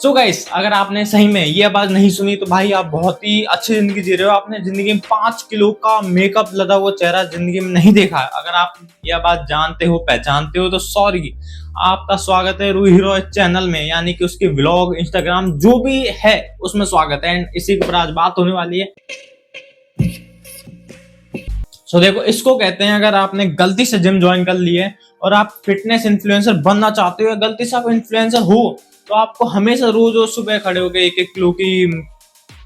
So guys, अगर आपने सही में ये आवाज नहीं सुनी तो भाई आप बहुत ही अच्छी जिंदगी जी रहे हो। आपने जिंदगी में 5 किलो का मेकअप लदा हुआ चेहरा जिंदगी में नहीं देखा। अगर आप ये आवाज जानते हो, पहचानते हो तो सॉरी। आपका स्वागत है रूही रॉय चैनल में, यानी कि उसके व्लॉग, इंस्टाग्राम जो भी है उसमें स्वागत है। एंड इसी के ऊपर आज बात होने वाली है। सो देखो, इसको कहते हैं अगर आपने गलती से जिम ज्वाइन कर ली है और आप फिटनेस इन्फ्लुएंसर बनना चाहते हो या गलती से आप इन्फ्लुएंसर हो, तो आपको हमेशा रोज रोज सुबह खड़े होकर 1-1 किलो की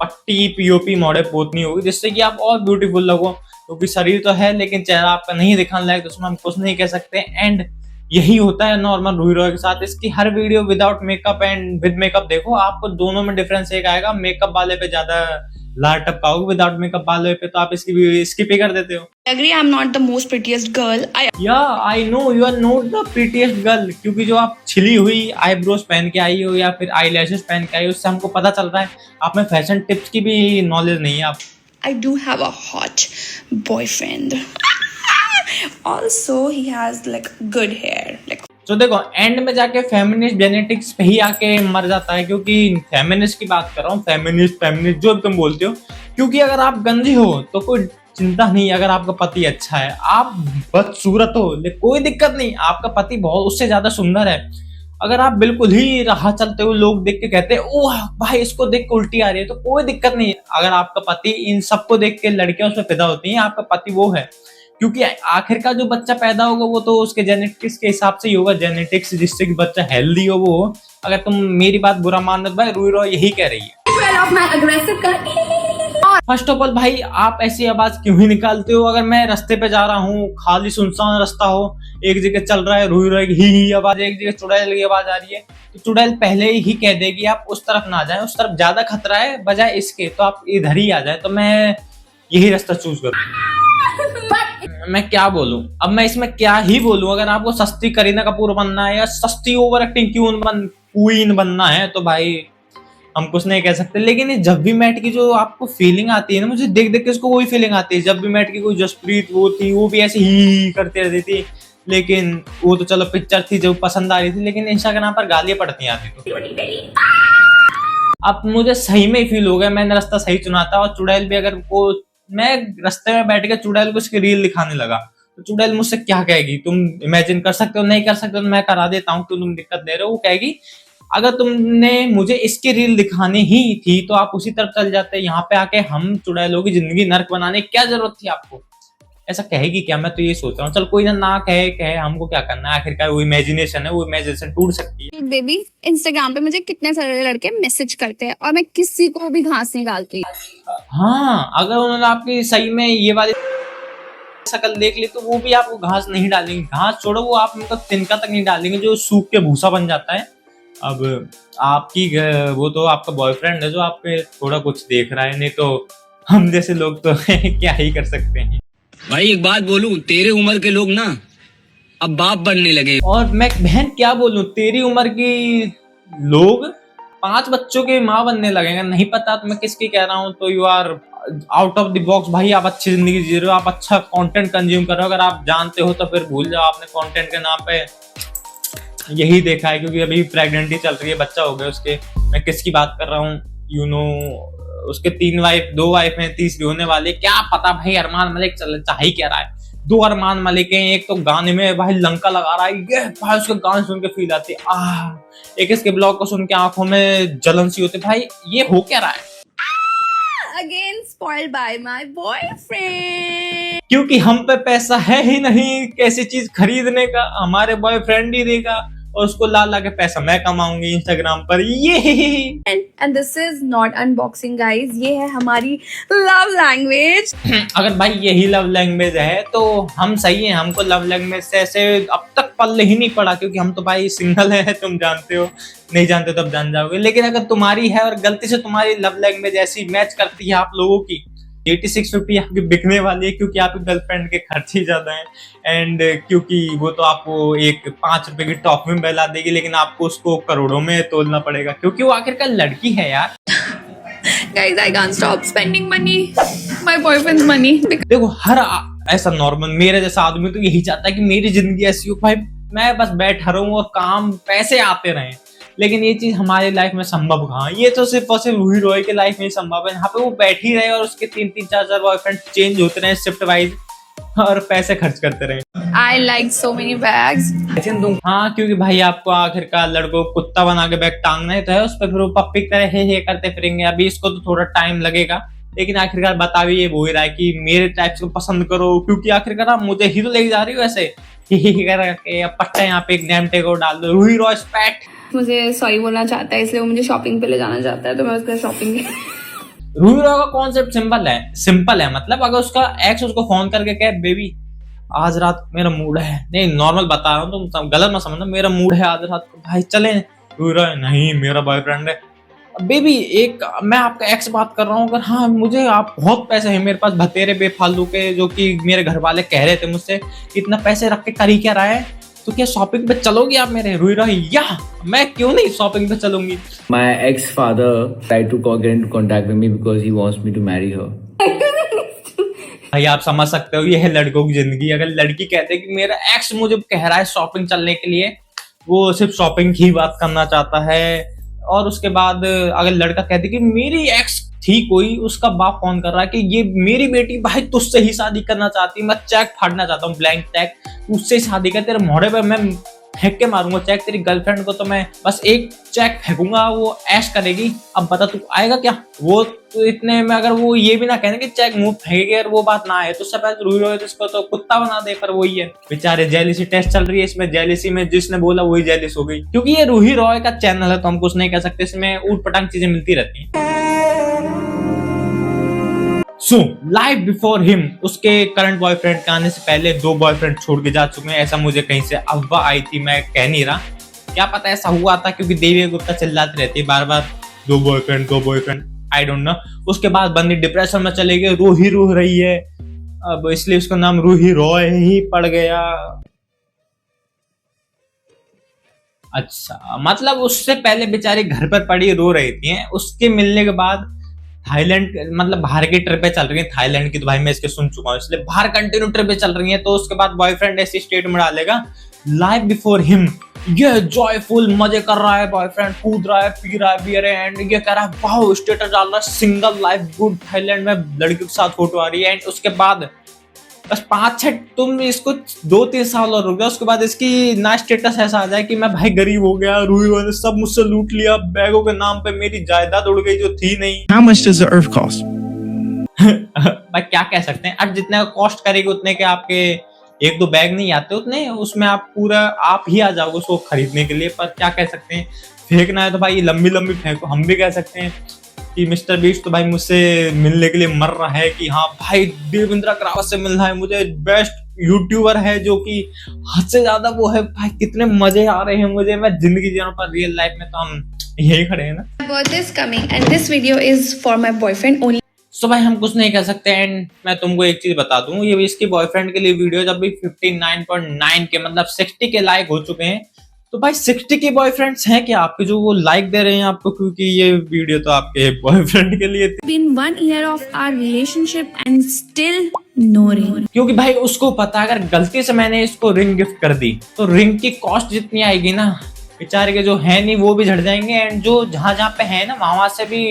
पट्टी पीओपी मोड़े पोतनी होगी, जिससे कि आप और ब्यूटीफुल लगो। क्योंकि शरीर तो है लेकिन चेहरा आपका नहीं दिखाने लायक, तो उसमें हम कुछ नहीं कह सकते। एंड यही होता है नॉर्मल रूही रॉय के साथ। इसकी हर video without makeup and with makeup देखो, आपको दोनों में डिफरेंस एक आएगा। मेकअप वाले पे ज्यादा लार टपकाओगे, विदाउट मेकअप वाले पे तो आप इसकी स्किप ही कर देते हो। agree I'm not the most prettiest girl. I know you are not the prettiest girl, क्योंकि जो आप छिली हुई आईब्रोज पहन के आई हो या फिर आई लैशेस पहन के आई हो, उससे हमको पता चल रहा है आप में फैशन टिप्स की भी नॉलेज नहीं है। आप I do have a hot boyfriend. Also, he has like good hair. Like तो देखो, एंड में जाके फेमिनिस्ट जेनेटिक्स पे ही आके मर जाता है। क्योंकि फेमिनिस्ट की बात कर रहा हूँ, फेमिनिस्ट जो भी तुम बोलते हो। क्योंकि अगर आप गंजी हो तो कोई चिंता नहीं, अगर आपका पति अच्छा है। आप बदसूरत हो लेकिन कोई दिक्कत नहीं, आपका पति बहुत उससे ज्यादा सुंदर है। अगर आप बिल्कुल ही राह चलते हो, लोग देख के कहते हैं ओह भाई इसको देख के उल्टी आ रही है, तो कोई दिक्कत नहीं। अगर आपका पति, इन सबको देख के लड़कियां उस पर फिदा होती हैं, आपका पति वो है। क्योंकि आखिर का जो बच्चा पैदा होगा वो तो उसके जेनेटिक्स के हिसाब से ही होगा। जेनेटिक्स जिससे कि बच्चा हेल्दी हो वो हो। अगर तुम मेरी बात बुरा मान रहे हो भाई, रूही रॉय यही कह रही है। फर्स्ट ऑफ ऑल भाई, आप ऐसी आवाज क्यों ही निकालते हो? अगर मैं रास्ते पे जा रहा हूँ, खाली सुनसान रास्ता हो, एक जगह चल रहा है रूही रॉय की ही आवाज, एक जगह चुड़ैल की आवाज आ रही है, तो चुड़ैल पहले ही कह देगी आप उस तरफ ना जाए, उस तरफ ज्यादा खतरा है बजाय इसके, तो आप इधर ही आ जाए। तो मैं यही रास्ता चूज करूँ। मैं क्या बोलूं अब, मैं इसमें क्या ही बोलूं। अगर आपको सस्ती करीना कपूर बनना है या सस्ती ओवर एक्टिंग क्वीन बनना है तो भाई हम कुछ नहीं कह सकते। लेकिन ये जब भी मैट की जो आपको फीलिंग आती है ना, मुझे देख देख के उसको वही फीलिंग आती है। जब भी मैट की कोई जसप्रीत वो थी, वो भी ऐसे ही करती रहती थी। लेकिन वो तो चलो पिक्चर थी जो पसंद आ रही थी, लेकिन इंस्टाग्राम पर गालियां पड़ती आती तो अब मुझे सही में ही फील हो गया मैंने रास्ता सही चुना था। और चुड़ैल भी, अगर वो मैं रास्ते में बैठ के चुड़ैल को उसकी रील दिखाने लगा तो चुड़ैल मुझसे क्या कहेगी? तुम इमेजिन कर सकते हो? नहीं कर सकते तो मैं करा देता हूँ, क्यों तुम दिक्कत दे रहे हो? वो कहेगी अगर तुमने मुझे इसकी रील दिखानी ही थी तो आप उसी तरफ चल जाते, यहाँ पे आके हम चुड़ैलों की जिंदगी नर्क बनाने की क्या जरूरत थी आपको? ऐसा कहेगी क्या? मैं तो ये सोच रहा हूँ। चल कोई ना कहे हमको क्या करना है, आखिरकार वो इमेजिनेशन है, वो इमेजिनेशन टूट सकती है। बेबी, इंस्टाग्राम पे मुझे कितने सारे लड़के मैसेज करते हैं और मैं किसी को भी घास नहीं डालती। हाँ, अगर उन्होंने आपकी सही में ये वाली शक्ल देख ली तो वो भी आपको घास नहीं डालेंगे। घास छोड़ो, वो आप मतलब तिनका तक नहीं डालेंगे जो सूख के भूसा बन जाता है। अब आपकी वो तो आपका बॉयफ्रेंड है जो आप पे थोड़ा कुछ देख रहा है, नहीं तो हम जैसे लोग तो क्या ही कर सकते हैं। भाई एक बात बोलूं, तेरे उम्र के लोग ना अब बाप बनने लगे। और मैं बहन क्या बोलूं, तेरी उम्र की लोग 5 बच्चों के माँ बनने लगेंगे। नहीं पता तो मैं किसकी कह रहा हूँ, तो you are out of the box भाई। आप अच्छी जिंदगी जी रहे हो, आप अच्छा कंटेंट कंज्यूम कर रहे हो। अगर आप जानते हो तो फिर भूल जाओ, आपने कंटेंट के नाम पे यही देखा है। क्योंकि अभी प्रेगनेंटी चल रही है, बच्चा हो गया उसके। मैं किसकी बात कर रहा हूँ, यू नो, उसके 2 वाइफ हैं, तीसरी होने वाली। क्या पता भाई अरमान मलिक चाह ही क्या रहा है। 2 अरमान मलिक हैं, एक तो गाने में भाई लंका लगा रहा है, ये भाई उसके गाने सुन के फील आती है। एक इसके ब्लॉग को सुन के आंखों में जलन सी होती है। भाई ये हो क्या रहा है? Again spoiled by my boyfriend. क्योंकि हम पे पैसा है ही नहीं कैसी चीज खरीदने का, हमारे बॉयफ्रेंड ही देगा और उसको ला ला के पैसा मैं कमाऊंगी इंस्टाग्राम पर। ये And this is not unboxing guys, ये है हमारी love language. अगर भाई यही लव लैंग्वेज है तो हम सही है। हमको लव लैंग्वेज से ऐसे अब तक पल्ले ही नहीं पड़ा, क्योंकि हम तो भाई सिंगल है, तुम जानते हो। नहीं जानते तो अब जान जाओगे। लेकिन अगर तुम्हारी है और गलती से तुम्हारी लव लैंग्वेज ऐसी मैच करती है आप लोगों की, 8650 आपकी बिकने वाली है। क्योंकि आपकी गर्लफ्रेंड के खर्चे ज्यादा हैं, एंड क्योंकि वो तो आपको एक 5 रुपए की टॉफी में बहला देगी, लेकिन आपको उसको करोड़ों में तोलना पड़ेगा, क्योंकि वो आखिरकार लड़की है यार। Guys, I can't stop spending money, my boyfriend's money. देखो, हर ऐसा नॉर्मल मेरे जैसा आदमी तो यही चाहता है कि मेरी जिंदगी ऐसी हो भाई, मैं बस बैठा रहूं और काम पैसे आते रहें। लेकिन ये चीज हमारी लाइफ में संभव कहाँ, ये तो सिर्फ और सिर्फ रूही रॉय के लाइफ में ही संभव है, यहाँ पे वो बैठी रहे और उसके 3-3 4-4 बॉयफ्रेंड चेंज होते रहे शिफ्ट वाइज और पैसे खर्च करते रहे। I like so many bags. हाँ, क्योंकि भाई आपको आखिरकार लड़कों को कुत्ता बना के बैग टांगना ही तो है, उस पर फिर वो पप्पी की तरह हे करते फिरेंगे। अभी इसको तो थोड़ा टाइम लगेगा, लेकिन आखिरकार बता भी ये वो ही रहा है कि मेरे टाइप्स को पसंद करो, क्योंकि आखिरकार आप मुझे ही तो लेके जा रही हो ऐसे करके। अब पट्टा यहाँ पे एक नैम टेक और डाल दो, रूही रॉय स्पैट। मुझे सॉरी बोलना चाहता है, इसलिए वो मुझे शॉपिंग पे ले जाना चाहता है, तो मैं उसका शॉपिंग रूही रॉय का कॉन्सेप्ट सिंपल है। मतलब अगर उसका एक्स उसको फोन करके कहे बेबी आज रात मेरा मूड है, नहीं नॉर्मल बता रहा हूँ, तुम गलत मत समझना, मेरा मूड है आज रात को भाई चले, रूही रॉय नहीं मेरा बॉयफ्रेंड है। बेबी एक मैं आपका एक्स बात कर रहा हूँ, अगर हाँ मुझे आप बहुत पैसे हैं मेरे पास भतेरे बेफालतू के, जो कि मेरे घर वाले कह रहे थे मुझसे इतना पैसे रख के करी क्या रहा है, तो क्या शॉपिंग पे चलोगी आप मेरे? रूही रॉय या मैं क्यों नहीं शॉपिंग पे चलूंगी। My ex-father tried to get into contact with me because he wants me to marry her. भाई आप समझ सकते हो ये है लड़कों की जिंदगी। अगर लड़की कहते कि मेरा एक्स मुझे कह रहा है शॉपिंग चलने के लिए, वो सिर्फ शॉपिंग की बात करना चाहता है, और उसके बाद अगर लड़का कहते कि मेरी एक्स थी कोई, उसका बाप फोन कर रहा है कि ये मेरी बेटी भाई तुझसे ही शादी करना चाहती है, मैं चेक फाड़ना चाहता हूँ ब्लैंक चेक, उससे शादी कर, तेरे मोड़े पे मैं फेंक के मारूंगा चेक, तेरी गर्लफ्रेंड को तो मैं बस एक चेक फेंकूंगा वो ऐश करेगी। अब बता तू आएगा क्या? वो तो इतने में अगर वो ये भी ना कहने कि चेक मुंह फेंकेगे और वो बात ना आए, तो सब रूही रॉय तो इसको तो कुत्ता बना दे, पर वही है बेचारे जेलिसी टेस्ट चल रही है इसमें, जेलिसी में जिसने बोला वही जेलिस हो गई, क्योंकि ये रूही रॉय का चैनल है तो हम कुछ नहीं कह सकते, इसमें ऊट पटांग चीजें मिलती रहती हैं। सो लाइफ बिफोर हिम, उसके करंट बॉयफ्रेंड के आने से पहले 2 बॉयफ्रेंड छोड़ के जा चुके हैं, ऐसा मुझे कहीं से अफवाह आई थी, मैं कह नहीं रहा, क्या पता ऐसा हुआ था, क्योंकि देवी गुप्ता चिल्लाती रहती है बार बार 2 बॉयफ्रेंड, आई डोंट नो। उसके बाद बंदी डिप्रेशन में चले गए, रो रही है, अब इसलिए उसका नाम रूही रॉय ही पड़ गया। अच्छा, मतलब उससे पहले बेचारी घर पर पड़ी रो रही थी, उसके मिलने के बाद थाईलैंड, मतलब बाहर की ट्रिपें चल रही हैं, थाईलैंड की तो भाई मैं इसके सुन चुका हूँ, इसलिए बाहर कंटिन्यू ट्रिपें चल रही हैं, तो उसके बाद बॉयफ्रेंड ऐसी स्टेट में डालेगा लाइफ बिफोर हिम, ये जॉयफुल मजे कर रहा है, बॉयफ्रेंड कूद रहा है, पी रहा है बियर, एंड ये कह रहा है वाओ, स्टेटस डाल रहा है सिंगल लाइफ गुड, थाईलैंड में लड़कियों के साथ फोटो आ रही है, एंड उसके बाद बस 5-6 तुम इसको 2-3 साल और रुक जाओ, उसके बाद इसकी ना स्टेटस ऐसा आ जाए कि मैं भाई गरीब हो गया, रूही रॉय ने सब मुझसे लूट लिया, बैगों के नाम पे मेरी जायदाद उड़ गई जो थी नहीं। How much does the earth cost? भाई क्या कह सकते हैं, अब जितने का कॉस्ट करेगी उतने के आपके 1-2 बैग नहीं आते उतने, उसमें आप पूरा आप ही आ जाओगे उसको खरीदने के लिए, पर क्या कह सकते हैं, फेंकना है तो भाई लंबी फेंको। हम भी कह सकते हैं कि मिस्टर बीस्ट तो भाई मुझसे मिलने के लिए मर रहा है कि हाँ भाई देवेंद्र क्रावत से मिलना है मुझे, बेस्ट यूट्यूबर है जो कि हद से ज्यादा वो है, भाई कितने मजे आ रहे हैं मुझे, मैं जिंदगी जी रहा हूँ, पर रियल लाइफ में तो हम यही खड़े हैं ना। birthday is coming and this video is for my boyfriend only. सो भाई हम कुछ नहीं कह सकते, एंड मैं तुमको एक चीज बता दूं, ये इसके बॉयफ्रेंड के लिए वीडियो जब भी 59.9 के मतलब 60 के लाइक हो चुके हैं, तो भाई 60 के बॉयफ्रेंड्स हैं क्या आपके जो वो लाइक दे रहे हैं आपको, क्योंकि ये वीडियो तो आपके बॉयफ्रेंड के लिए थी। Been 1 year of our relationship and still no ring. क्योंकि भाई उसको पता है अगर गलती से मैंने इसको रिंग गिफ्ट कर दी तो रिंग की कॉस्ट जितनी आएगी ना, बेचारे के जो है नहीं वो भी झड़ जाएंगे, एंड जो जहां पे है ना वहां से भी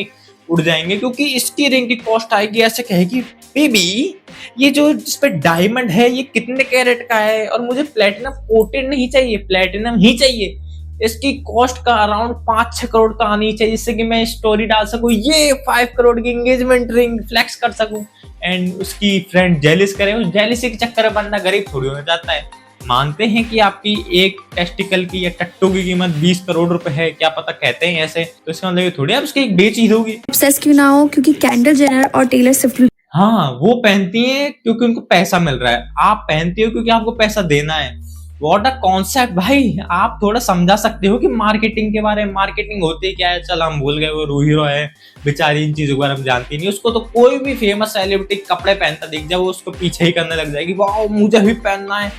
उड़ जाएंगे, क्योंकि इसकी रिंग की कॉस्ट आएगी ऐसे कहेगी बेबी ये जो इस पे डायमंड है ये कितने कैरेट का है, और मुझे प्लेटिनम कोटेड नहीं चाहिए, प्लेटिनम ही चाहिए, इसकी कॉस्ट का अराउंड 5-6 करोड़ का आनी चाहिए, जिससे कि मैं स्टोरी डाल सकूं ये 5 करोड़ की एंगेजमेंट रिंग फ्लेक्स कर सकूं, एंड उसकी फ्रेंड जेलिस करे। उस जेलिसी के चक्कर में बंदा गरीब थोड़ी हो जाता है। मानते हैं कि आपकी एक टेस्टिकल की या टट्टू की कीमत 20 करोड़ रुपए है, क्या पता कहते हैं ऐसे, तो इसका मतलब ये थोड़ी आप उसकी एक बेचीज होगी। Obsessed क्यों ना हो, क्योंकि कैंडल जेनर और टेलर स्विफ्ट हाँ वो पहनती हैं क्योंकि उनको पैसा मिल रहा है, आप पहनती हो क्योंकि आपको पैसा देना है। व्हाट अ कॉन्सेप्ट भाई, आप थोड़ा समझा सकते हो कि मार्केटिंग के बारे में, मार्केटिंग होती क्या है। चल हम भूल गए वो रूही रॉय है बेचारी, इन चीजों के बारे में जानती नहीं, उसको तो कोई भी फेमस सेलिब्रिटी कपड़े पहनता दिख जाए वो उसको पीछे ही करने लग जाएगी, वाह मुझे भी पहनना है,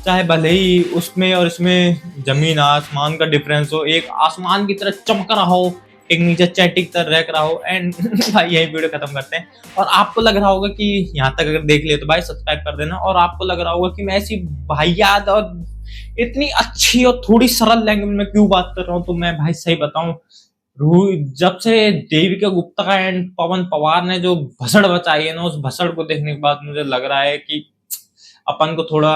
चाहे भले ही उसमें और इसमें जमीन आसमान का डिफरेंस हो, एक आसमान की तरह चमक रहा हो, एक नीचे चैटी की तरह रह रहा हो। एंड भाई यही वीडियो खत्म करते हैं, और आपको लग रहा होगा कि यहाँ तक अगर देख लिया तो भाई सब्सक्राइब कर देना, और आपको लग रहा होगा कि मैं ऐसी वाहियात और इतनी अच्छी और थोड़ी सरल लैंग्वेज में क्यों बात कर रहा हूँ, तो मैं भाई सही बताऊं, जब से देविका गुप्ता एंड पवन पवार ने जो भसड़ बचाई है ना, उस भसड़ को देखने के बाद मुझे लग रहा है कि अपन को थोड़ा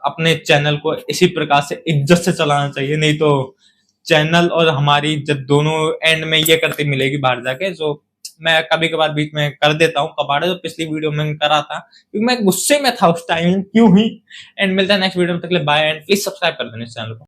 अपने चैनल को इसी प्रकार से इज्जत से चलाना चाहिए, नहीं तो चैनल और हमारी इज्जत दोनों एंड में ये करती मिलेगी बाहर जाके। जो मैं कभी कभार बीच में कर देता हूँ कबाड़े, तो पिछली वीडियो में करा था क्योंकि मैं गुस्से में था उस टाइम, क्यों ही। एंड मिलता है नेक्स्ट वीडियो में, तक के लिए बाय एंड प्लीज सब्सक्राइब कर देना इस चैनल को।